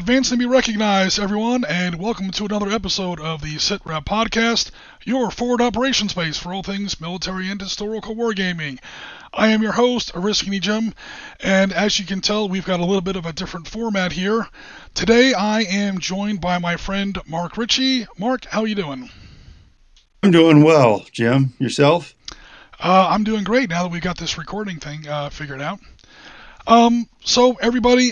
Advance and be recognized, everyone, and welcome to another episode of the Sitrep Podcast, your forward operations base for all things military and historical wargaming. I am your host, Ariskini Jim, and as you can tell, we've got a little bit of a different format here. Today, I am joined by my friend Mark Ritchie. Mark, how are you doing? I'm doing well, Jim. Yourself? I'm doing great now that we got this recording thing figured out. So everybody,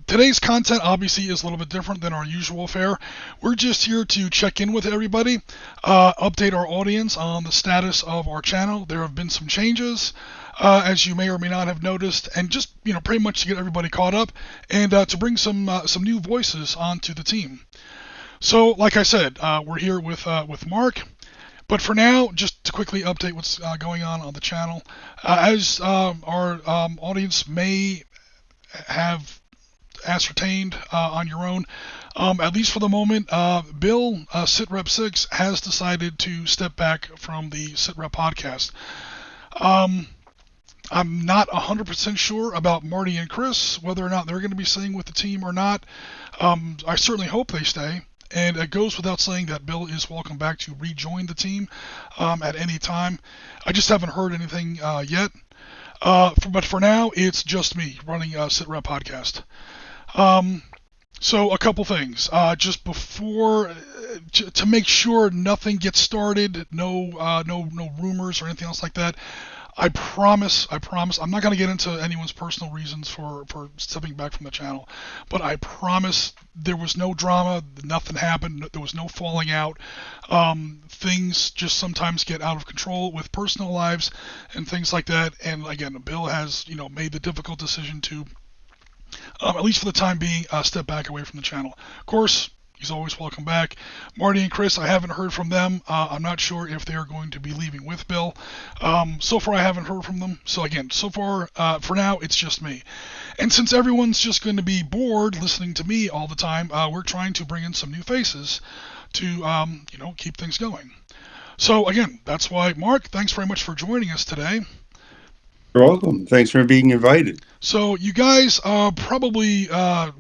today's content obviously is a little bit different than our usual fare. We're just here to check in with everybody, update our audience on the status of our channel. There have been some changes, as you may or may not have noticed, and just pretty much to get everybody caught up and to bring some new voices onto the team. So, like I said, we're here with Mark. But for now, just to quickly update what's going on the channel, as our audience may have ascertained on your own, at least for the moment, Bill, Sitrep 6, has decided to step back from the Sitrep Podcast. I'm not 100% sure about Marty and Chris, whether or not they're going to be staying with the team or not. I certainly hope they stay. And it goes without saying that Bill is welcome back to rejoin the team at any time. I just haven't heard anything yet. But for now, it's just me running Sitrep Podcast. So a couple things. Just before, to make sure nothing gets started, no rumors or anything else like that. I promise, I'm not going to get into anyone's personal reasons for stepping back from the channel, but I promise there was no drama, nothing happened, there was no falling out. Things just sometimes get out of control with personal lives and things like that, and again, Bill has, made the difficult decision to, at least for the time being, step back away from the channel. Of course, he's always welcome back. Marty and Chris, I haven't heard from them. I'm not sure if they're going to be leaving with Bill. So far, I haven't heard from them. So again, so far, for now, it's just me. And since everyone's just going to be bored listening to me all the time, we're trying to bring in some new faces to, keep things going. So again, that's why, Mark, thanks very much for joining us today. You're welcome. Thanks for being invited. So you guys probably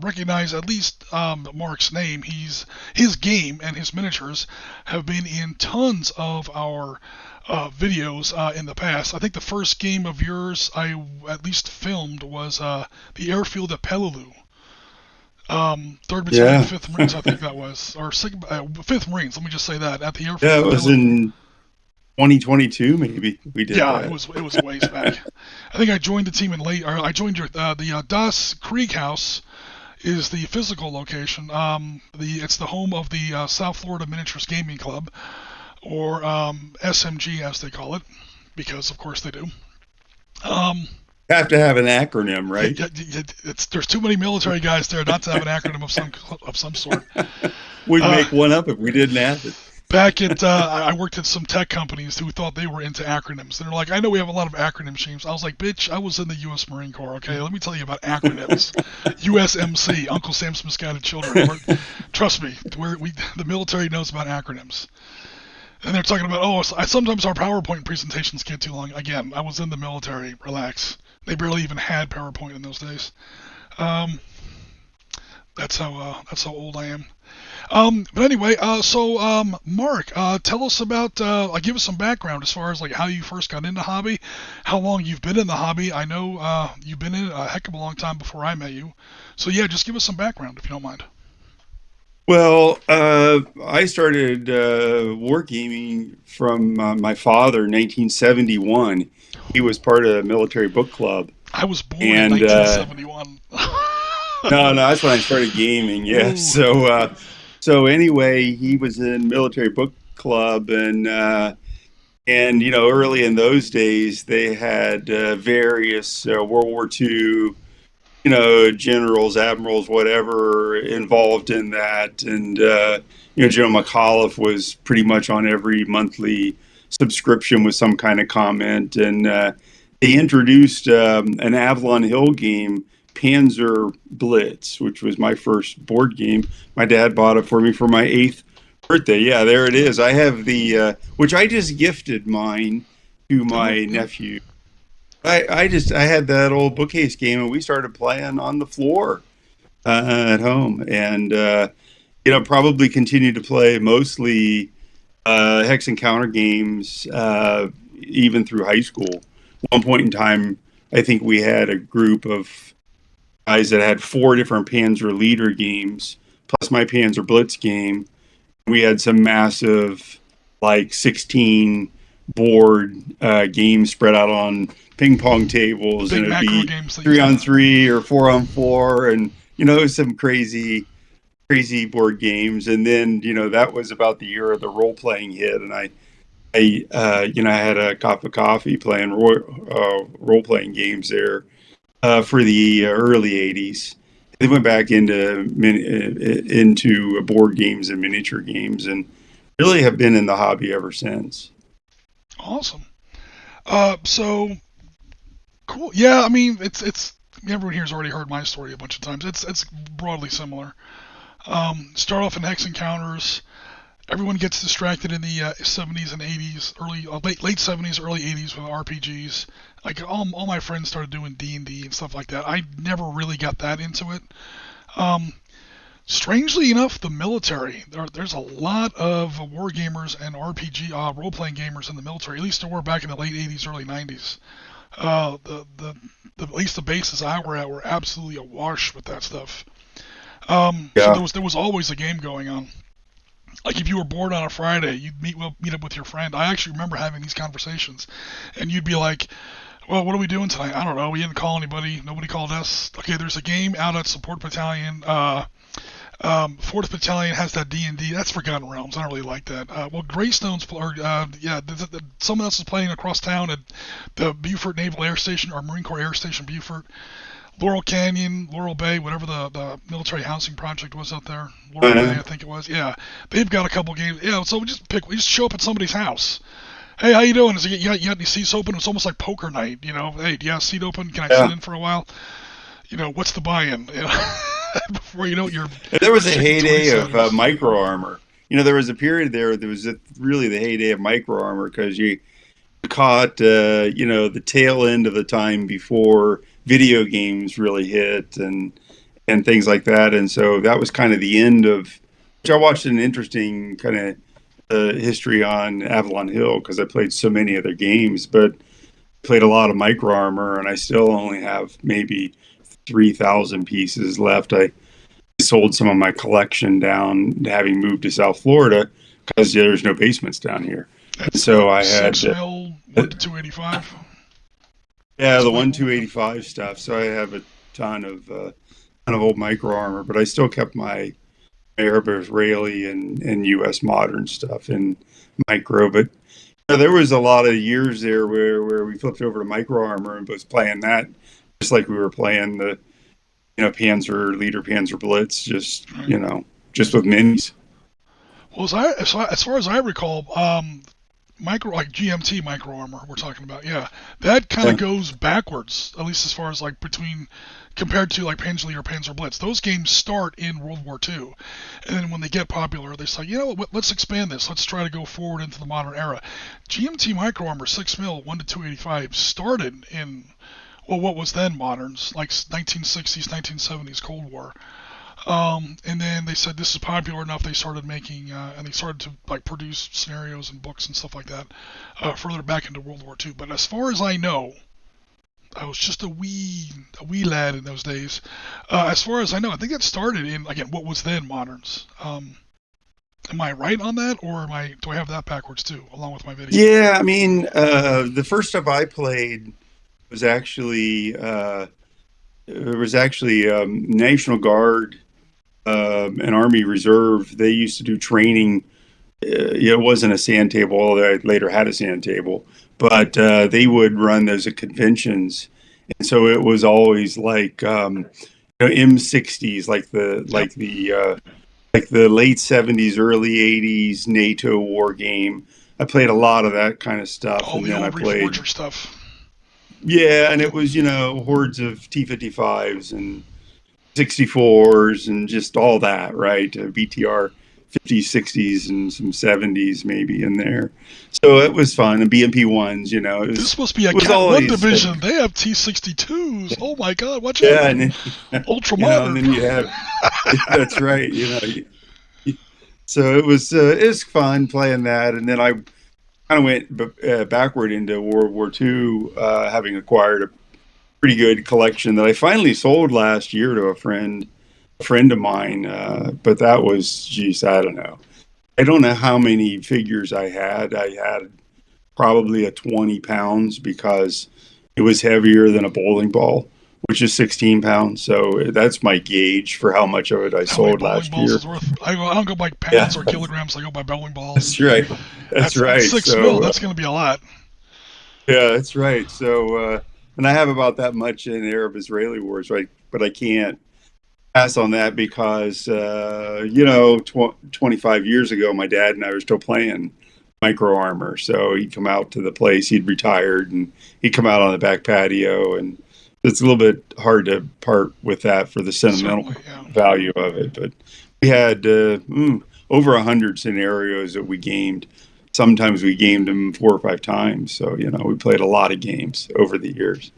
recognize at least Mark's name. His game and his miniatures have been in tons of our videos in the past. I think the first game of yours I at least filmed was the airfield at Peleliu. 3rd Battalion, 5th Marines, I think that was, or 5th Marines. Let me just say that at the airfield. Yeah, it was in 2022, maybe we did. Yeah, that. it was a ways back. I think I joined the team in late. Or I joined the Das Krieg House is the physical location. It's the home of the South Florida Miniatures Gaming Club, or SMG as they call it, because of course they do. Have to have an acronym, right? There's too many military guys there not to have an acronym of some sort. We'd make one up if we didn't have it. Back at, I worked at some tech companies who thought they were into acronyms. They're like, I know we have a lot of acronym schemes. I was like, bitch, I was in the U.S. Marine Corps, okay? Let me tell you about acronyms. USMC, Uncle Sam's Misguided Children. Trust me, the military knows about acronyms. And they're talking about, sometimes our PowerPoint presentations get too long. Again, I was in the military. Relax. They barely even had PowerPoint in those days. That's how old I am. But anyway, Mark, tell us about, give us some background as far as like how you first got into hobby, how long you've been in the hobby. I know you've been in it a heck of a long time before I met you. So yeah, just give us some background if you don't mind. Well, I started wargaming from my father in 1971. He was part of the military book club. I was born in 1971. No, that's when I started gaming. Yeah. Ooh. So anyway, he was in military book club, and early in those days they had various World War II, generals, admirals, whatever, involved in that, and General McAuliffe was pretty much on every monthly subscription with some kind of comment, and they introduced an Avalon Hill game, Panzer Blitz, which was my first board game. My dad bought it for me for my 8th birthday. Yeah, there it is. I have the, which I just gifted mine to my nephew. I had that old bookcase game, and we started playing on the floor. at home, and probably continue to play mostly hex and counter games even through high school. One point in time, I think we had a group of guys that had 4 different Panzer Leader games, plus my Panzer Blitz game. We had some massive, like 16 board games spread out on ping pong tables, Big and it'd macro be games. 3-on-3 or 4-on-4, and some crazy board games. And then that was about the year of the role playing hit, and I had a cup of coffee playing role playing games there for the early '80s. They went back into board games and miniature games, and really have been in the hobby ever since. Awesome. So cool. Yeah, I mean, it's everyone here's already heard my story a bunch of times. It's broadly similar. Start off in hex encounters. Everyone gets distracted in the 70s and 80s, late 70s, early 80s with RPGs. Like all my friends started doing D&D and stuff like that. I never really got that into it. Strangely enough, the military, there's a lot of war gamers and RPG role-playing gamers in the military. At least there were back in the late 80s, early 90s. At least the bases I were at were absolutely awash with that stuff. So there was always a game going on. Like if you were bored on a Friday, you'd meet up with your friend. I actually remember having these conversations, and you'd be like, "Well, what are we doing tonight? I don't know. We didn't call anybody. Nobody called us. Okay, there's a game out at Support Battalion. 4th Battalion has that D&D. That's Forgotten Realms. I don't really like that. Well, Greystone's, someone else is playing across town at the Beaufort Naval Air Station or Marine Corps Air Station Beaufort. Laurel Canyon, Laurel Bay, whatever the military housing project was out there. Laurel Bay, I think it was. Yeah, they've got a couple games. Yeah, so we just show up at somebody's house. Hey, how you doing? You got any seats open? It's almost like poker night, Hey, do you have a seat open? Can I sit in for a while? What's the buy-in? Before you're. There was a heyday of micro armor. There was a period there. There was really the heyday of micro armor because you caught the tail end of the time before video games really hit and things like that, and so that was kind of the end of. Which I watched an interesting kind of history on Avalon Hill because I played so many of their games, but played a lot of micro armor, and I still only have maybe 3,000 pieces left. I sold some of my collection down, having moved to South Florida because there's no basements down here. That's so I had 1-285. Yeah, the 1-285 stuff. So I have a ton of old micro armor, but I still kept my Arab Israeli and U.S. modern stuff in micro. But there was a lot of years there where we flipped over to micro armor and was playing that just like we were playing the Panzer Leader, Panzer Blitz, just with minis. Well, as far as I recall, like GMT micro armor we're talking about, yeah, that kind of goes backwards, at least as far as like compared to like Panzer Leader or Panzer Blitz. Those games start in World War II, and then when they get popular, they say, let's expand this. Let's try to go forward into the modern era. GMT micro armor 6mm 1-285 started in what was then moderns, like 1960s, 1970s Cold War. And then they said this is popular enough. They started making, and they started to like produce scenarios and books and stuff like that further back into World War II. But as far as I know, I was just a wee lad in those days. As far as I know, I think that started in again what was then moderns. Am I right on that, or do I have that backwards too, along with my video? Yeah, I mean, the first stuff I played was actually National Guard and Army Reserve. They used to do training. It wasn't a sand table, although I later had a sand table, but they would run those at conventions, and so it was always like M60s, like the late 70s, early 80s NATO war game. I played a lot of that kind of stuff, and then I played stuff. Yeah, and it was, hordes of T-55s and 64s and just all that, right? BTR 50s, 60s, and some 70s maybe in there. So it was fun. And BMP ones, you know, This must be a it was Cat 1 always division. They have T62s. Oh my God, watch out. yeah, and then, Ultra you know, and modern. then you have that's right, you know. So it was fun playing that, and then I kind of went backward into World War II, having acquired a pretty good collection that I finally sold last year to a friend of mine. But that was, geez, I don't know. I don't know how many figures I had. I had probably a 20 pounds because it was heavier than a bowling ball, which is 16 pounds. So that's my gauge for how much of it I How many sold bowling last balls year. is worth? I don't go by Yeah, pounds or kilograms. I go by bowling balls. that's right. That's At right. 6 mil, So that's going to be a lot. yeah, that's right. So and I have about that much in Arab Israeli wars, right? But I can't pass on that because, 25 years ago, my dad and I were still playing micro armor. So he'd come out to the place, he'd retired, and he'd come out on the back patio. And it's a little bit hard to part with that for the sentimental Certainly, yeah. value of it. But we had over 100 scenarios that we gamed. Sometimes we gamed them 4 or 5 times. So, we played a lot of games over the years.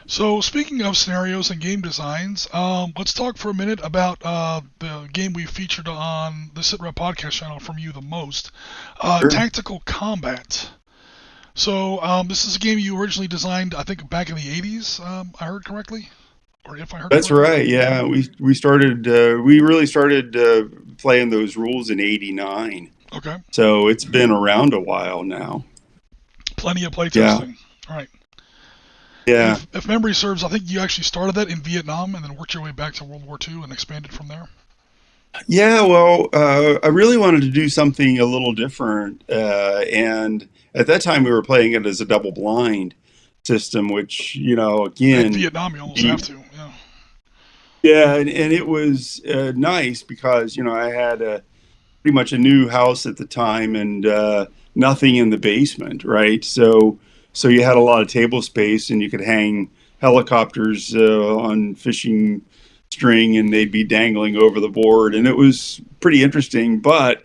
So speaking of scenarios and game designs, let's talk for a minute about the game we featured on the Sitrep Podcast channel from you the most, Sure. Tactical Combat. So this is a game you originally designed, I think, back in the 80s, I heard correctly? Or if I heard That's correctly? right. Yeah, we really started playing those rules in '89. Okay. So it's been around a while now. Plenty of Yeah. playtesting. All right. Yeah. If memory serves, I think you actually started that in Vietnam and then worked your way back to World War II and expanded from there. Yeah, well, I really wanted to do something a little different. And at that time, we were playing it as a double blind system, which, In again, Vietnam, you almost you, have to. Yeah. yeah, and it was nice because, I had pretty much a new house at the time and nothing in the basement, right? So you had a lot of table space and you could hang helicopters on fishing string and they'd be dangling over the board, and it was pretty interesting. But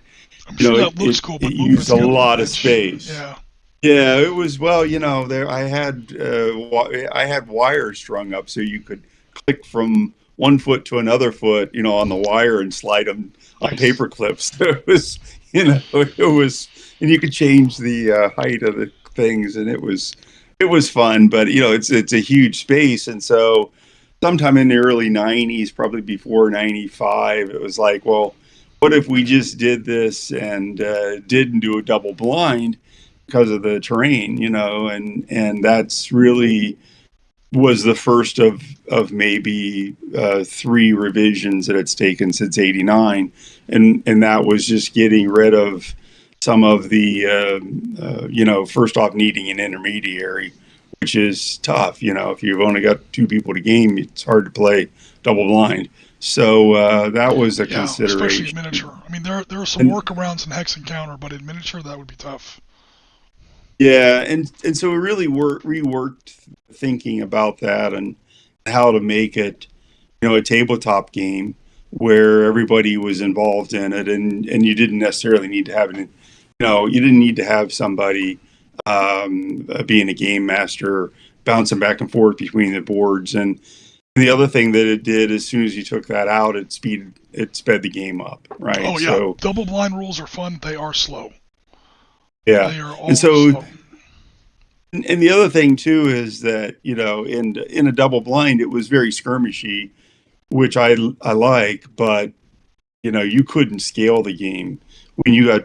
I'm sure that looks cool, it but used movement's a got to be a lot of bitch. space. Yeah. Yeah, it was well, there I had wires strung up so you could click from one foot to another foot, on the wire and slide them on Nice. paper clips. It was, and you could change the height of the things, and it was fun. But it's a huge space, and so sometime in the early '90s, probably before '95, it was like, well, what if we just did this and didn't do a double blind because of the terrain, and that's really was the first of maybe 3 revisions that it's taken since '89, and that was just getting rid of some of the first off needing an intermediary, which is tough. If you've only got 2 people to game, it's hard to play double blind. So that was a Yeah, especially in consideration. miniature. I mean, there are some And workarounds in Hex Encounter, but in miniature, that would be tough. yeah, and so we really reworked thinking about that and how to make it, a tabletop game where everybody was involved in it, and you didn't necessarily need to have it. You didn't need to have somebody being a game master, bouncing back and forth between the boards. And the other thing that it did, as soon as you took that out, it sped the game up, right? Oh, yeah. So Double blind rules are fun. They are slow. yeah, They are and always so slow. and the other thing too is that in a double blind, it was very skirmishy, which I like, but you couldn't scale the game when you got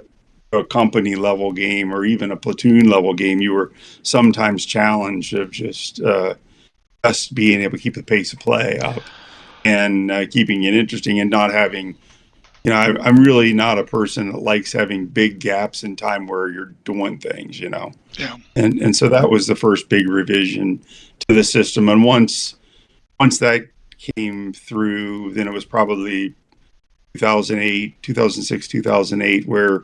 a company level game or even a platoon level game. You were sometimes challenged of just being able to keep the pace of play up and keeping it interesting and not having. I'm really not a person that likes having big gaps in time where you're doing things. Yeah. And so that was the first big revision to the system. And once that came through, then it was probably 2008, 2006, 2008, where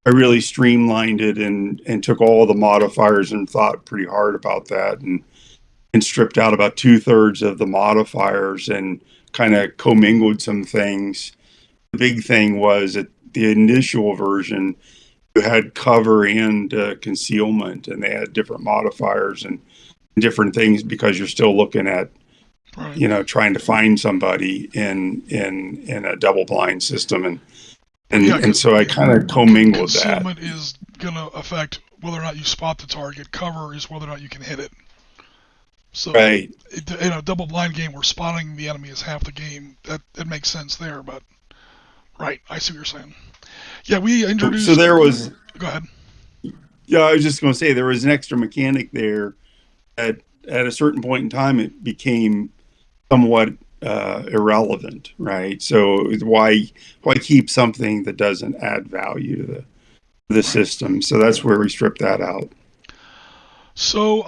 I really streamlined it and took all the modifiers and thought pretty hard about that and stripped out about 2/3 of the modifiers and kind of commingled some things the big thing was that the initial version, you had cover and concealment, and they had different modifiers and different things because you're still looking at, Right. trying to find somebody in a double blind system, and Yeah, and so I kind of commingled that. concealment is gonna affect whether or not you spot the target. Cover is whether or not you can hit it. So, Right. in a double blind game where spotting the enemy is half the game, that makes sense there. But right, I see what you're saying. Yeah, we So introduced. there was, Go ahead. yeah, I was just going to say there was an extra mechanic there. At a certain point in time, it became somewhat irrelevant, right? So why keep something that doesn't add value to the Right. system? So that's where we stripped that out. So,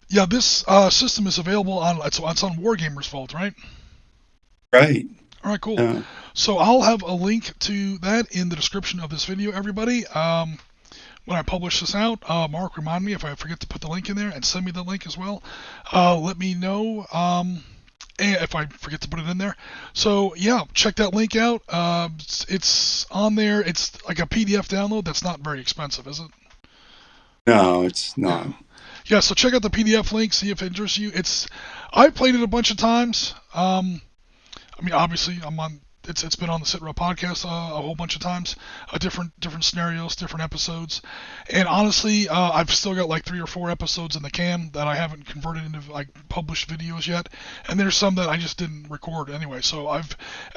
yeah, this system is available on it's on Wargamer's Vault, right? Right. All right, cool. Yeah. So I'll have a link to that in the description of this video, everybody. When I publish this out, Mark, remind me if I forget to put the link in there, and send me the link as well. Let me know if I forget to put it in there. So yeah, check that link out. It's on there. It's like a PDF download. That's not very expensive, is it? No, it's not. Yeah. Yeah. So check out the PDF link. See if it interests you. I've played it a bunch of times. I mean, obviously, I'm on. It's been on the Sitrep Podcast a whole bunch of times, different scenarios, different episodes, and honestly, I've still got like 3 or 4 episodes in the can that I haven't converted into like published videos yet, and there's some that I just didn't record anyway. So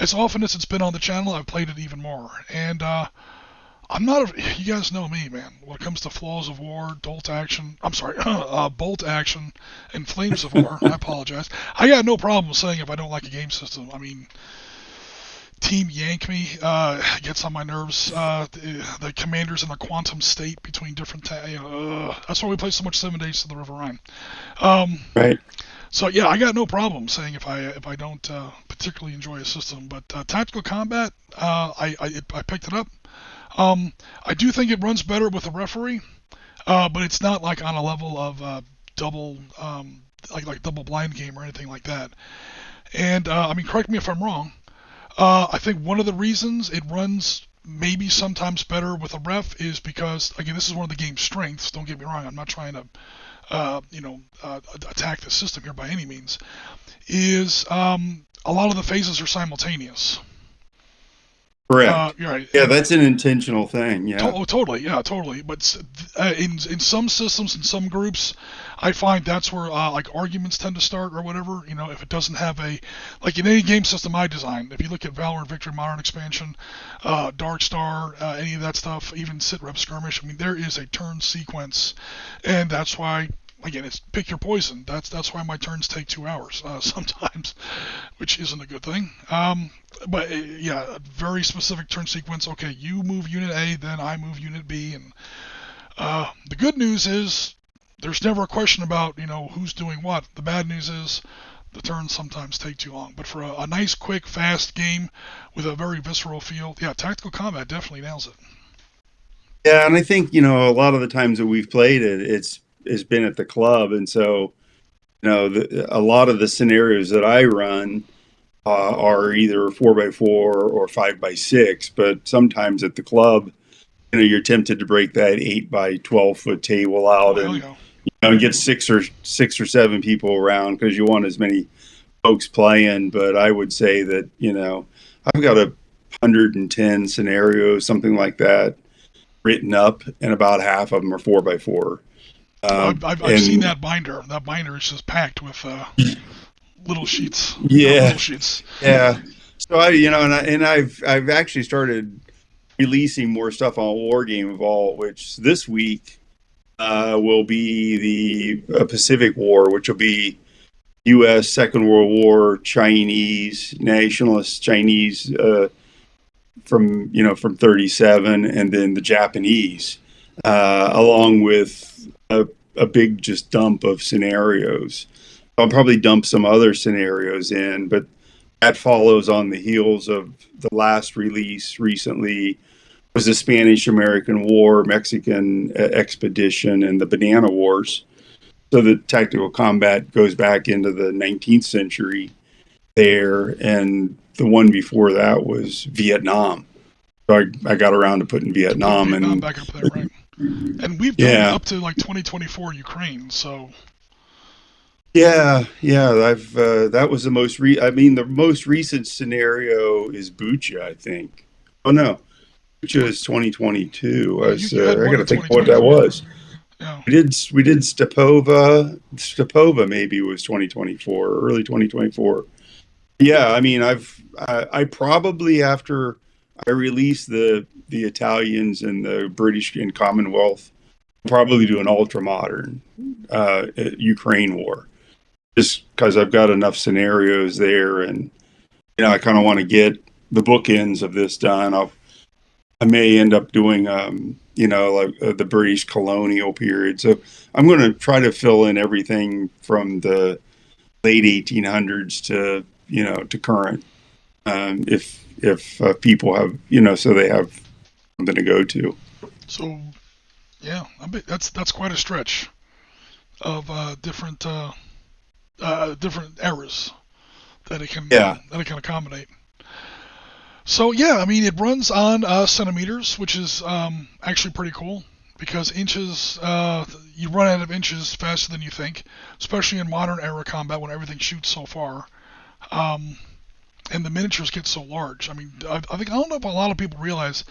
as often as it's been on the channel, I've played it even more, and I'm not. You guys know me, man. When it comes to flaws of war, bolt action, and flames of war. I apologize. I got no problem saying if I don't like a game system. I mean, Team Yank Me gets on my nerves. The commanders in a quantum state between different. That's why we play so much 7 Days to the River Rhine. Um, Right. so yeah, I got no problem saying if I don't particularly enjoy a system. But tactical combat, I picked it up. I do think it runs better with a referee, but it's not like on a level of double like double blind game or anything like that. And I mean, correct me if I'm wrong. I think one of the reasons it runs maybe sometimes better with a ref is because, again, this is one of the game's strengths. Don't get me wrong. I'm not trying to, attack the system here by any means. Is a lot of the phases are simultaneous. Correct. You're right. Yeah, that's an intentional thing. Yeah. Totally, yeah, totally. But in some systems, in some groups, I find that's where like arguments tend to start or whatever. If it doesn't have like in any game system I designed, if you look at Valorant, Victory, Modern Expansion, Dark Star, any of that stuff, even Sitrep Skirmish, I mean there is a turn sequence, and that's why. Again, it's pick your poison. That's why my turns take 2 hours sometimes, which isn't a good thing. But yeah, very specific turn sequence. Okay, you move unit A, then I move unit B, and the good news is there's never a question about who's doing what. The bad news is the turns sometimes take too long. But for a nice, quick, fast game with a very visceral feel, yeah, tactical combat definitely nails it. Yeah, and I think a lot of the times that we've played it, it's been at the club, and so a lot of the scenarios that I run are either 4x4 or 5x6, but sometimes at the club, you're tempted to break that 8x12 foot table out Oh, hell and yeah. get six or seven people around because you want as many folks playing. But I would say that I've got 110 scenarios, something like that, written up, and about half of them are 4x4. I've seen that binder. That binder is just packed with little sheets. Yeah, Little sheets. yeah. So I've actually started releasing more stuff on Wargame Vault, which this week will be the Pacific War, which will be U.S. Second World War, Chinese nationalist Chinese from 37, and then the Japanese, along with a big just dump of scenarios. I'll probably dump some other scenarios in, but that follows on the heels of the last release recently was the Spanish-American War, Mexican expedition, and the Banana Wars. So the tactical combat goes back into the 19th century there, and the one before that was Vietnam. So I got around to putting To put Vietnam, Vietnam and back up there, right? And we've done yeah, up to like 2024 Ukraine, so yeah. I've that was the most I mean, the most recent scenario is Bucha, I think. Oh no, Bucha is 2022. yeah, you had I one got to in think what that 2024. was. Yeah. We did Stepova. Stepova maybe was 2024, early 2024. Yeah, I mean, I probably after I released the Italians and the British and Commonwealth, probably do an ultra modern Ukraine war, just because I've got enough scenarios there, and I kind of want to get the bookends of this done. I may end up doing like the British colonial period, so I'm going to try to fill in everything from the late 1800s to to current, if people have so they have something to go to. So yeah, that's quite a stretch of different eras Yeah, that it can accommodate. So yeah, I mean it runs on centimeters, which is actually pretty cool because inches you run out of inches faster than you think, especially in modern era combat when everything shoots so far. Um, and the miniatures get so large. I mean, I don't know if a lot of people realize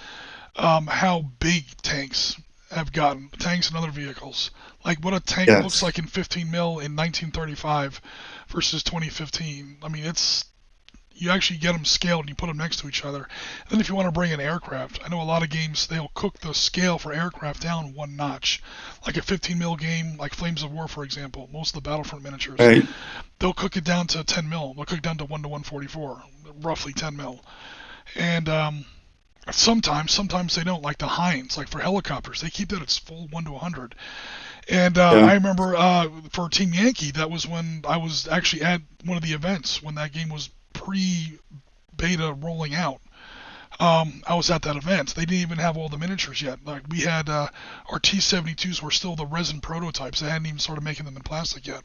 how big tanks have gotten, tanks and other vehicles. Like what a tank looks yes. like in 15 mil in 1935 versus 2015. I mean, it's you actually get them scaled and you put them next to each other. And then if you want to bring in aircraft, I know a lot of games they'll cook the scale for aircraft down one notch. Like a 15 mil game, like Flames of War, for example, most of the Battlefront miniatures, Right. they'll cook it down to 10 mil. They'll cook it down to 1 to 144, roughly 10 mil. And sometimes they don't. Like the Heinz, like for helicopters, they keep that at full 1 to 100. And Yeah. I remember for Team Yankee, that was when I was actually at one of the events when that game was pre-beta rolling out. I was at that event. They didn't even have all the miniatures yet. Like we had our T-72s were still the resin prototypes. They hadn't even started making them in plastic yet.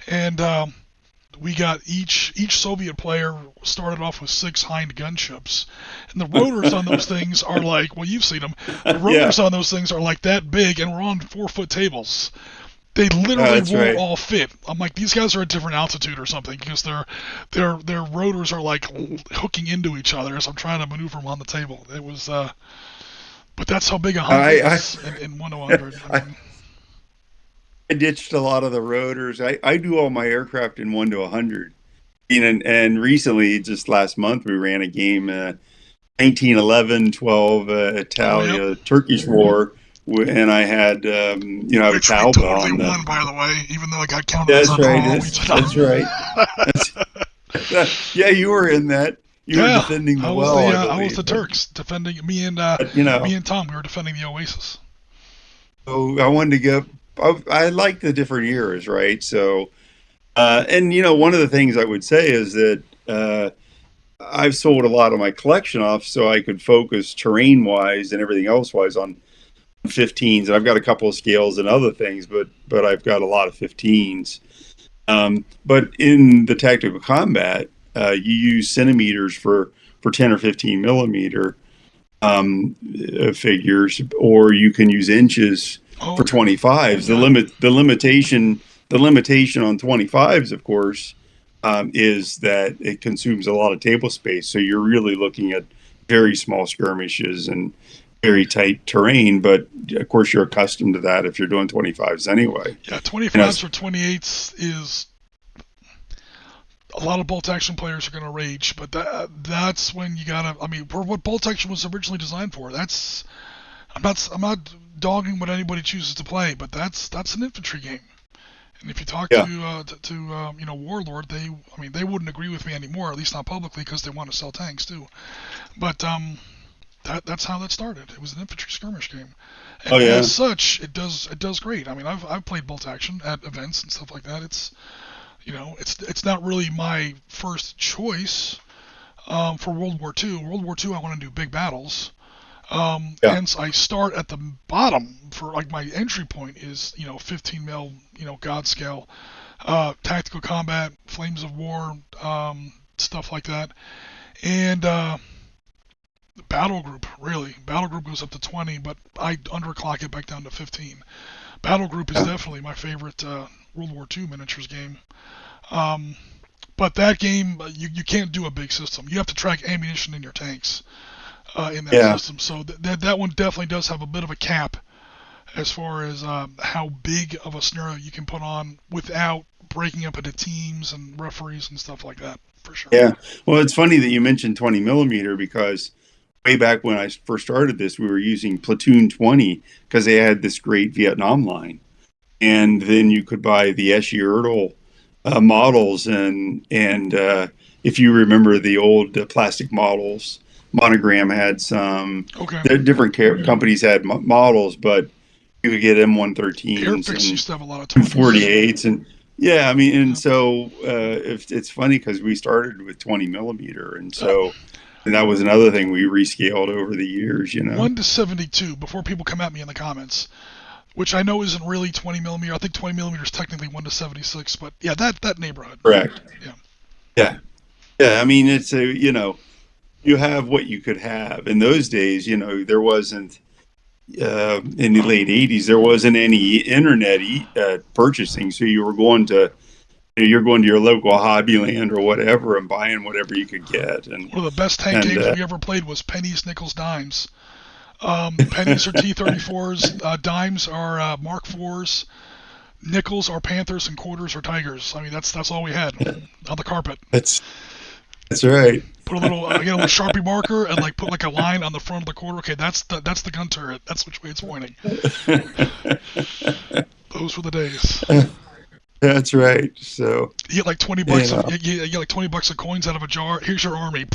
And we got each Soviet player started off with 6 Hind gunships, and the rotors on those things are like, well, you've seen them. The Yeah, rotors on those things are like that big, and we're on 4-foot tables. They literally that's won't right. all fit. I'm like, these guys are at different altitude or something because their rotors are like hooking into each other as I'm trying to maneuver them on the table. It was, but that's how big a Hind I is in 1 to 100. I I, mean, I ditched a lot of the rotors. I do all my aircraft in 1 to 100. And recently, just last month, we ran a game, 1911 12 oh yep. Italia Turkish War, and I had I have a Which we Talbot totally on the. won, by the way, even though it got counted as a That's right. draw. We That's right. Yeah, you were in that. You were Yeah, defending the well, I I was the believe. Turks defending But, me and Tom. We were defending the Oasis. so I wanted to get. I like the different eras, right? So, and one of the things I would say is that I've sold a lot of my collection off so I could focus terrain wise and everything else wise on 15s. And I've got a couple of scales and other things, but I've got a lot of 15s. But in the tactical combat, you use centimeters for 10 or 15 millimeter figures, or you can use inches Oh, for okay. 25s. Yeah. The limitation on 25s, of course, is that it consumes a lot of table space. So you're really looking at very small skirmishes and very tight terrain. But of course, you're accustomed to that if you're doing 25s anyway. Yeah, You know, 25s or 28s is a lot of bolt action players are going to rage, but that's when you gotta. I mean, for what bolt action was originally designed for. I'm not dogging what anybody chooses to play, but that's an infantry game. And if you talk yeah. to Warlord, they wouldn't agree with me anymore, at least not publicly, because they want to sell tanks too. But that's how that started. It was an infantry skirmish game, Oh and yeah. as such, it does great. I mean, I've played bolt action at events and stuff like that. It's not really my first choice for World War II. World War II, I want to do big battles. Yeah. Hence, I start at the bottom for like my entry point is 15 mil God scale, tactical combat, Flames of War, stuff like that. And Battle Group, really. Battle Group goes up to 20, but I underclock it back down to 15. Battle Group is definitely my favorite World War II miniatures game. Um, but that game, you can't do a big system. You have to track ammunition in your tanks in that Yeah. system. So that one definitely does have a bit of a cap as far as how big of a scenario you can put on without breaking up into teams and referees and stuff like that, for sure. Yeah. Well, it's funny that you mentioned 20 millimeter because way back when I first started this, we were using Platoon 20 because they had this great Vietnam line. And then you could buy the Esche Ertl models. And if you remember the old plastic models, Monogram had some, Okay. different companies had models, but you could get M113s Airfix and used to have a lot of 20s. 248s. And yeah, I mean, and Yep. so it's funny because we started with 20 millimeter. And Yep. so, and that was another thing we rescaled over the years, 1 to 72, before people come at me in the comments, which I know isn't really 20 millimeter. I think 20 millimeter is technically 1 to 76, but yeah, that neighborhood. Correct. Yeah. Yeah. Yeah. I mean, it's you have what you could have. In those days, there wasn't, in the late 80s, there wasn't any internet purchasing. So you're going to your local Hobbyland or whatever and buying whatever you could get. One of the best tank And games we ever played was pennies, nickels, dimes. Pennies are T-34s, dimes are Mark IVs, nickels are Panthers, and quarters are Tigers. I mean, that's all we had on the carpet. that's right. Put a little, get a little Sharpie marker and put a line on the front of the quarter. Okay, that's the gun turret. That's which way it's pointing. Those were the days. That's right. So You get 20 bucks. You get $20 of coins out of a jar. Here's your army.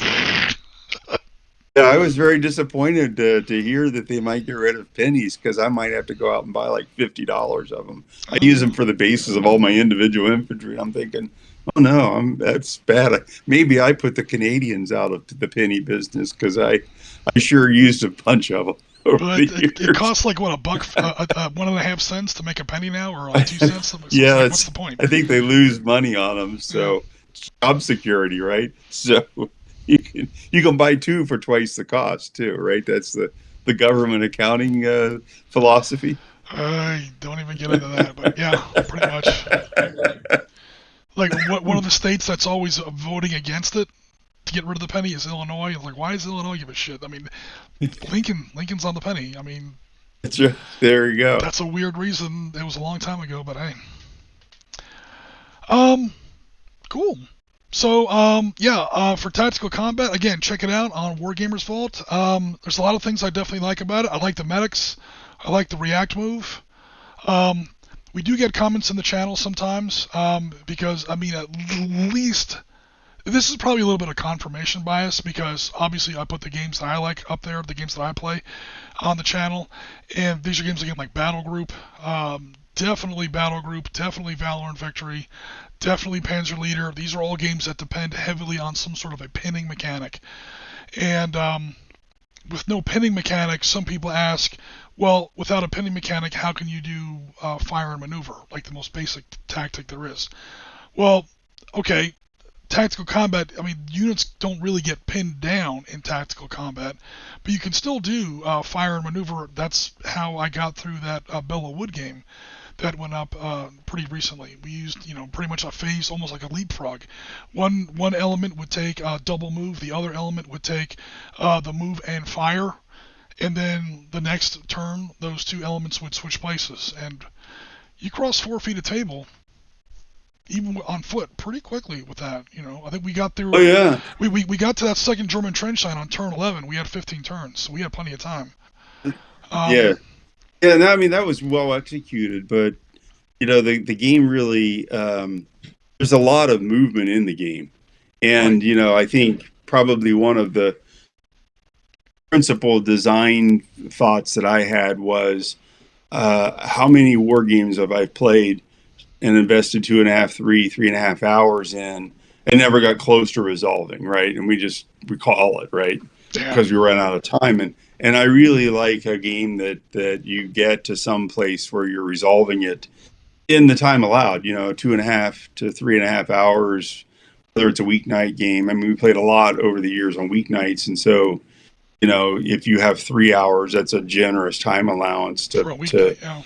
yeah, I was very disappointed to hear that they might get rid of pennies because I might have to go out and buy $50 of them. I use them for the bases of all my individual infantry. I'm thinking, oh no, that's bad. Maybe I put the Canadians out of the penny business because I sure used a bunch of them over But the years. it costs what, $1, 1.5 cents to make a penny now, or 2 cents. So Yeah, what's the point? I think they lose money on them, so job security, right? So you can buy two for twice the cost too, right? That's the government accounting philosophy. I don't even get into that, but yeah, pretty much. One of the states that's always voting against it to get rid of the penny is Illinois. Why does Illinois give a shit? I mean, Lincoln's on the penny. I mean, That's right. There you go. that's a weird reason. It was a long time ago, but hey. Cool. So, for tactical combat, again, check it out on Wargamer's Vault. There's a lot of things I definitely like about it. I like the medics. I like the react move. We do get comments in the channel sometimes, because, I mean, at least, this is probably a little bit of confirmation bias, because obviously I put the games that I like up there, the games that I play on the channel, and these are games again like Battle Group, definitely Battle Group, definitely Valor and Victory, definitely Panzer Leader. These are all games that depend heavily on some sort of a pinning mechanic. And with no pinning mechanic, some people ask, well, without a pinning mechanic, how can you do fire and maneuver, like the most basic tactic there is? Well, okay, tactical combat, I mean, units don't really get pinned down in tactical combat, but you can still do fire and maneuver. That's how I got through that Bella Wood game that went up pretty recently. We used, pretty much a phase, almost like a leapfrog. One element would take double move, the other element would take the move and fire, and then the next turn, those two elements would switch places. And you cross 4 feet of table, even on foot, pretty quickly with that. I think we got through. Oh yeah. We got to that second German trench line on turn 11. We had 15 turns, so we had plenty of time. Yeah. Yeah, no, I mean that was well executed, but the game really there's a lot of movement in the game, and I think probably one of the principal design thoughts that I had was how many war games have I played and invested 2.5, 3.5 hours in, and never got close to resolving, right? And we call it, right? Yeah. Because we ran out of time. And I really like a game that you get to some place where you're resolving it in the time allowed, 2.5 to 3.5 hours whether it's a weeknight game. I mean, we played a lot over the years on weeknights, and so if you have 3 hours, that's a generous time allowance for a weeknight. Yeah.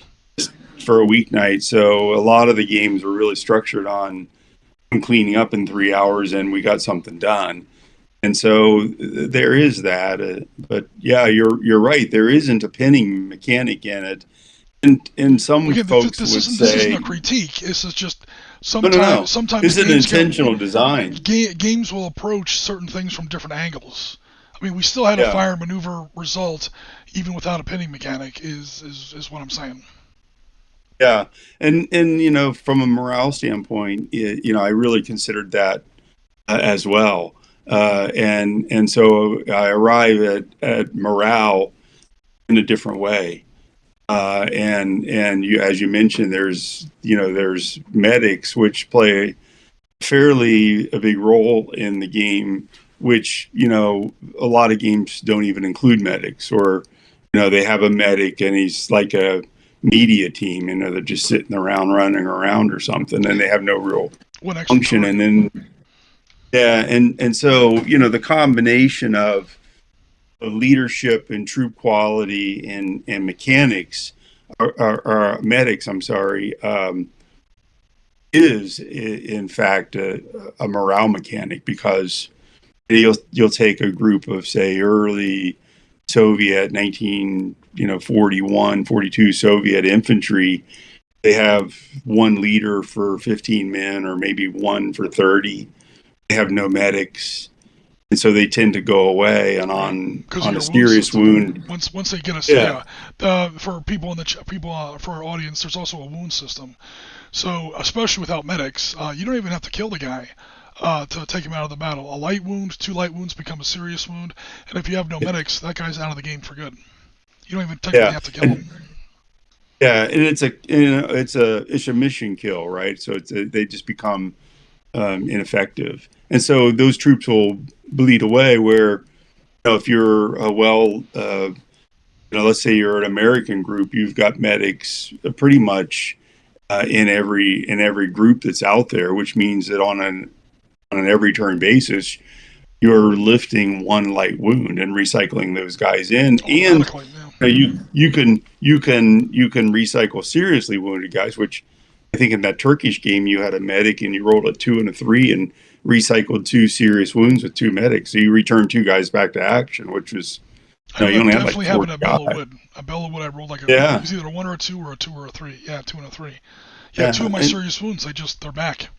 for a weeknight. So a lot of the games were really structured on cleaning up in 3 hours, and we got something done. And so there is that. But yeah, you're right. There isn't a pinning mechanic in it. And some Again, folks would this say, isn't a critique. This is just no. sometimes It's an intentional design. Games will approach certain things from different angles. I mean, we still had a fire maneuver result even without a pinning mechanic. Is what I'm saying. Yeah, and from a morale standpoint, I really considered that as well. And so I arrive at morale in a different way. And as you mentioned, there's medics which play fairly a big role in the game, which a lot of games don't even include medics, or they have a medic and he's like a media team, they're just sitting around running around or something, and they have no real function. And then and so the combination of leadership and troop quality and mechanics are medics, I'm sorry, is in fact a morale mechanic, because you'll take a group of, say, early Soviet 1941, 42 Soviet infantry. They have one leader for 15 men, or maybe one for 30. They have no medics, and so they tend to go away and on a serious wound. Once they get for people for our audience, there's also a wound system. So especially without medics, you don't even have to kill the guy to take him out of the battle. A light wound, 2 light wounds become a serious wound, and if you have no medics, that guy's out of the game for good. You don't even technically have to kill him. Yeah, and it's a mission kill, right? So they just become ineffective, and so those troops will bleed away. Where if you're let's say you're an American group, you've got medics pretty much in every group that's out there, which means that on an every turn basis, you're lifting one light wound and recycling those guys in, and you can recycle seriously wounded guys, which I think in that Turkish game you had a medic and you rolled a 2 and a 3 and recycled 2 serious wounds with 2 medics. So you returned 2 guys back to action, which was you only had like 4 guys. A Bellawood, I rolled like it was either a 1 or a 2 or a 2 or a 3. Yeah, 2 and a 3. Yeah, 2 of my serious wounds, they're back.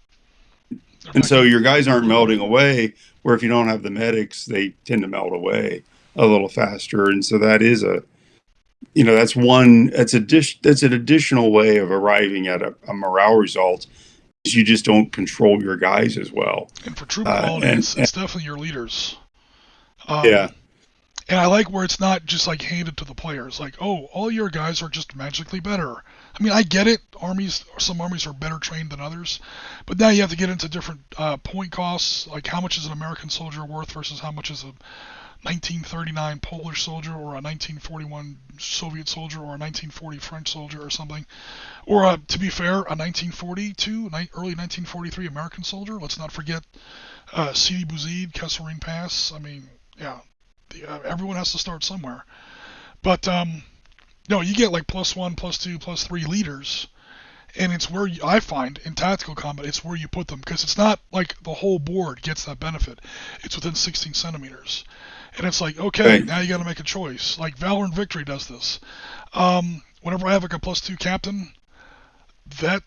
So your guys aren't melting away, where if you don't have the medics, they tend to melt away a little faster. And so that is that's an additional way of arriving at a morale result, is you just don't control your guys as well. And for troop quality, it's definitely your leaders. And I like where it's not just like handed to the players, like, oh, all your guys are just magically better. I mean, I get it. Some armies are better trained than others, but now you have to get into different point costs, like how much is an American soldier worth versus how much is a 1939 Polish soldier or a 1941 Soviet soldier or a 1940 French soldier or something. Or, to be fair, a 1942, early 1943 American soldier. Let's not forget Sidi Bouzid, Kasserine Pass. I mean, yeah, everyone has to start somewhere. But, no, you get like +1, +2, +3 leaders. And it's where I find in tactical combat, it's where you put them, because it's not like the whole board gets that benefit. It's within 16 centimeters. And it's like, okay, now you got to make a choice. Like Valor and Victory does this. Whenever I have like a +2 captain, that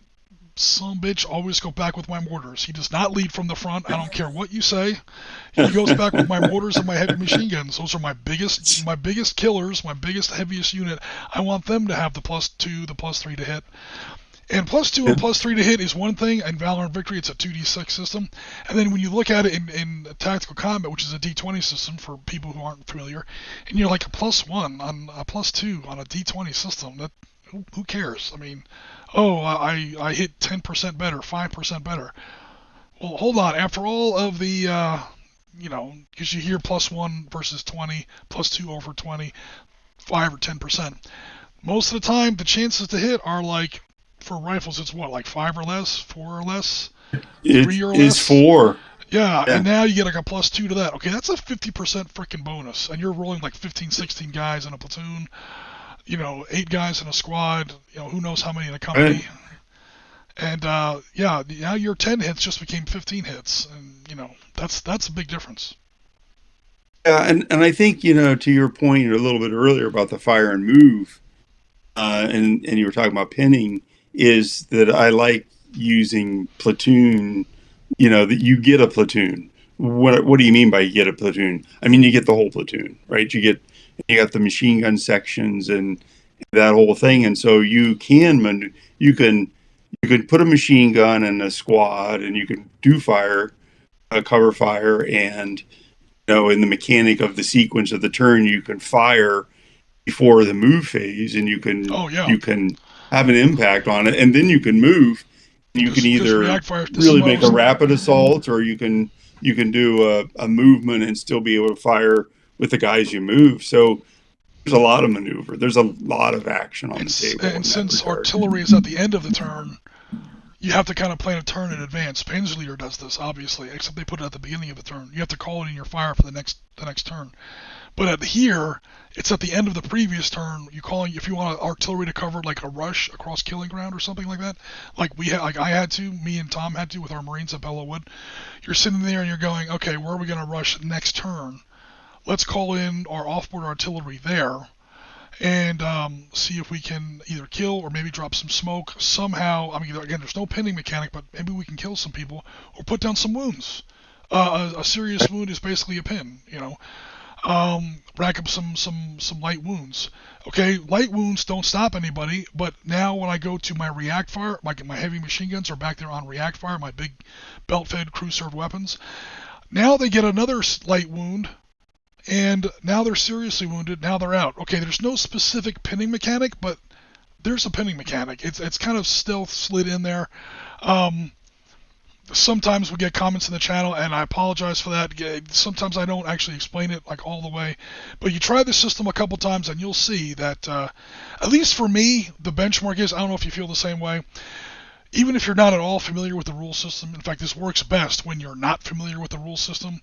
sumbitch always go back with my mortars. He does not lead from the front. I don't care what you say. He goes back with my mortars and my heavy machine guns. Those are my biggest killers, my biggest heaviest unit. I want them to have the +2, the +3 to hit. And +2 and +3 to hit is one thing. In Valor and Victory, it's a 2d6 system. And then when you look at it in Tactical Combat, which is a d20 system for people who aren't familiar, and you're like a +1 on a +2 on a d20 system, that who cares? I mean, I hit 10% better, 5% better. Well, hold on. After all of the, because you hear +1 versus 20, +2 over 20, 5 or 10%. Most of the time, the chances to hit are like, for rifles, it's what, like 5 or less, 4 or less, 3 or less? It's 4. Yeah, and Yeah. now you get like a +2 to that. Okay, that's a 50% freaking bonus, and you're rolling like 15, 16 guys in a platoon. 8 guys in a squad. Who knows how many in a Right. company. And yeah, now your 10 hits just became 15 hits, and that's a big difference. Yeah, and I think, to your point a little bit earlier about the fire and move, and you were talking about pinning, is that I like using platoon, that you get a platoon. What do you mean by you get a platoon? I mean, you get the whole platoon, right? You got the machine gun sections and that whole thing. And so you can put a machine gun in a squad and you can do fire, cover fire, and in the mechanic of the sequence of the turn, you can fire before the move phase, and you can Oh yeah, you can have an impact on it, and then you can move. And you can because either react fire really make a most. rapid assault, or you can do a movement and still be able to fire with the guys you move. So there's a lot of maneuver. There's a lot of action on And the table and in that since regard. artillery is at the end of the turn, you have to kind of plan a turn in advance. Pain's leader does this, obviously, except they put it at the beginning of the turn. You have to call it in your fire for the next turn. But at here, it's at the end of the previous turn. You calling if you want artillery to cover like a rush across killing ground or something like that. Like I had to, me and Tom had to with our Marines at Bellawood. You're sitting there and you're going, okay, where are we going to rush next turn? Let's call in our offboard artillery there and see if we can either kill or maybe drop some smoke somehow. I mean, again, there's no pinning mechanic, but maybe we can kill some people or put down some wounds. A serious wound is basically a pin. Rack up some light wounds. Okay, light wounds don't stop anybody, but now when I go to my react fire, like my heavy machine guns are back there on react fire, my big belt-fed crew-served weapons. Now they get another light wound, and now they're seriously wounded. Now they're out. Okay, there's no specific pinning mechanic, but there's a pinning mechanic. It's kind of stealth slid in there. Um, Sometimes we get comments in the channel, and I apologize for that. Sometimes I don't actually explain it like all the way, but you try the system a couple times, and you'll see that at least for me, the benchmark is. I don't know if you feel the same way. Even if you're not at all familiar with the rule system, in fact, this works best when you're not familiar with the rule system,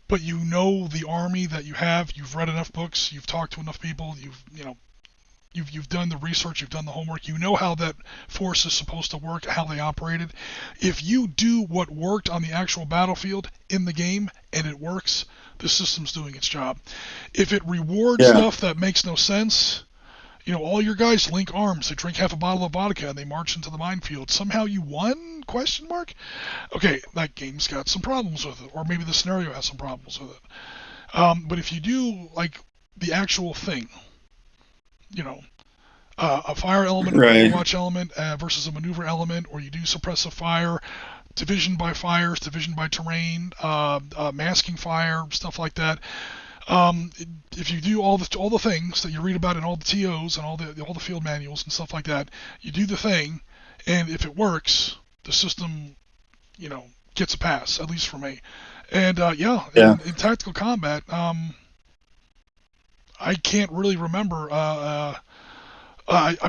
but you know the army that you have. You've read enough books. You've talked to enough people. You've done the research, you've done the homework, you know how that force is supposed to work, how they operated. If you do what worked on the actual battlefield in the game and it works, the system's doing its job. If it rewards Yeah. stuff that makes no sense, all your guys link arms, they drink half a bottle of vodka and they march into the minefield. Somehow you won? Question mark? Okay, that game's got some problems with it, or maybe the scenario has some problems with it. But if you do like the actual thing, you know, a fire element, an Right. overwatch element versus a maneuver element, or you do suppressive fire, division by fires, division by terrain, masking fire, stuff like that. If you do all the things that you read about in all the TOs and all the field manuals and stuff like that, you do the thing, and if it works, the system, gets a pass, at least for me. And yeah, Yeah. in tactical combat, I can't really remember. I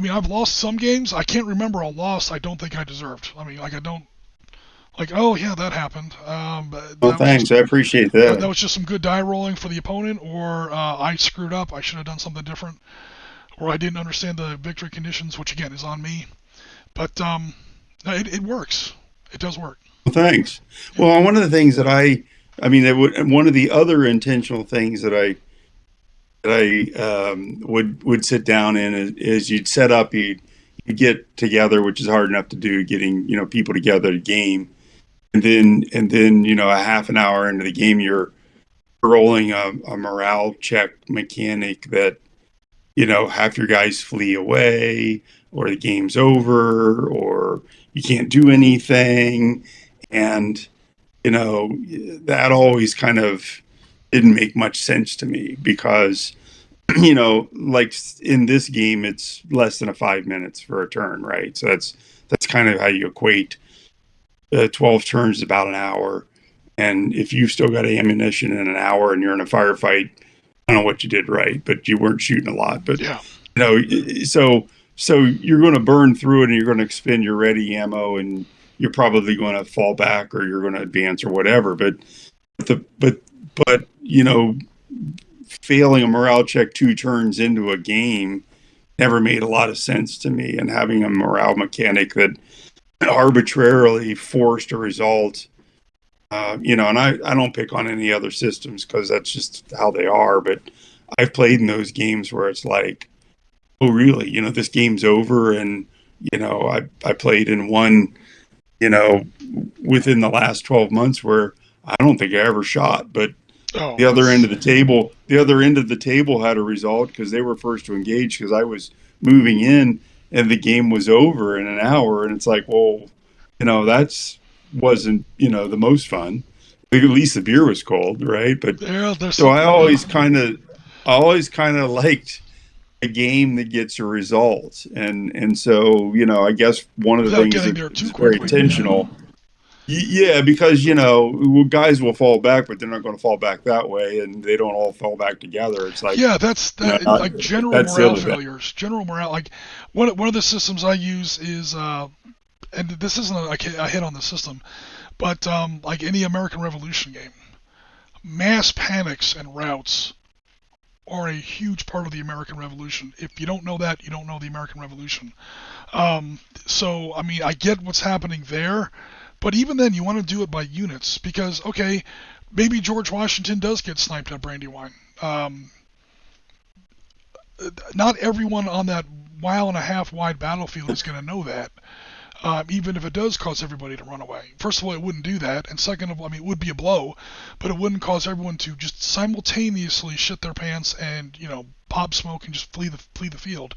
mean, I've lost some games. I can't remember a loss I don't think I deserved. I mean, like I don't like. Oh yeah, that happened. But Well, that was just thanks. I appreciate that that. was just some good die rolling for the opponent, or I screwed up. I should have done something different, or I didn't understand the victory conditions, which again is on me. But no, it works. It does work. Well, thanks. Yeah. Well, one of the things that I mean, one of the other intentional things that I would sit down in is you'd set up, you'd get together, which is hard enough to do, getting people together to game, and then a half an hour into the game, you're rolling a morale check mechanic that half your guys flee away, or the game's over, or you can't do anything, and that always kind of didn't make much sense to me because like in this game, it's less than 5 minutes for a turn, right? So that's kind of how you equate 12 turns is about an hour. And if you've still got ammunition in an hour and you're in a firefight, I don't know what you did right, but you weren't shooting a lot. But Yeah. so you're going to burn through it and you're going to expend your ready ammo, and you're probably going to fall back or you're going to advance or whatever. But failing a morale check 2 turns into a game never made a lot of sense to me. And having a morale mechanic that arbitrarily forced a result, and I don't pick on any other systems because that's just how they are. But I've played in those games where it's like, oh, really? This game's over. And, I played in one, you know, within the last 12 months where I don't think I ever shot, but Oh, the other end of the table had a result because they were first to engage because I was moving in and the game was over in an hour. And it's like, well, that's wasn't, the most fun. At least the beer was cold, right? But there's so I something. always kind of liked a game that gets a result. And so, I guess one of the Without things getting that there too is very quickly. Yeah. intentional. Yeah, because guys will fall back, but they're not going to fall back that way, and they don't all fall back together. It's like, Yeah, that's that. not, Like general that's the morale other thing. failures. General morale. Like one of the systems I use is, and this isn't a hit on the system, but like any American Revolution game, mass panics and routes are a huge part of the American Revolution. If you don't know that, you don't know the American Revolution. So I mean, I get what's happening there, but even then, you want to do it by units because okay, maybe George Washington does get sniped at Brandywine. Not everyone on that mile and a half wide battlefield is going to know that. Even if it does cause everybody to run away. First of all, it wouldn't do that, and second of all, I mean, it would be a blow, but it wouldn't cause everyone to just simultaneously shit their pants and pop smoke and just flee the field.